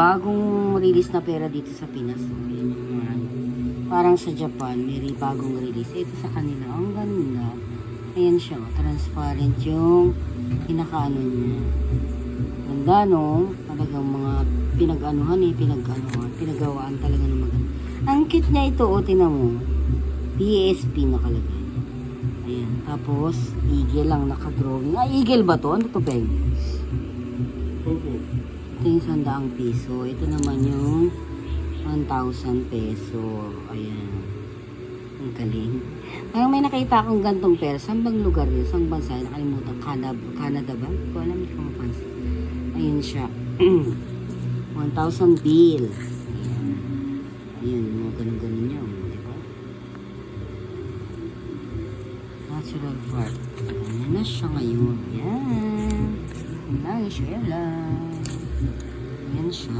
bagong release na pera dito sa Pinas. So, yan yung mga ano. Parang sa Japan, may bagong release. Ito sa kanila, ang ganda. Ayan siya, transparent yung pinakaano niya. Ganda, no? Talagang mga pinagawaan talaga ng maganda. Ang cute niya ito, o, tinan mo. PSP nakalagay. Ayan, tapos, eagle lang nakadrawing. Eagle ba to? Ano to, Peg? Opo. Ito yung 100 piso. Ito naman yung 1,000 peso. Ayan. Ang galing. Parang may nakita akong gantong pera. Saan bang lugar yun? Saan bansa? Nakalimutan. Canada ba? Hindi ko alam. Hindi ko mapansin. Ayun siya. 1,000 bill. Ayan. Ayan. Mga ganun-ganun niya. Diba? Natural part. Ayan na siya ngayon. Ayan. Lagi siya lang. Ayan siya.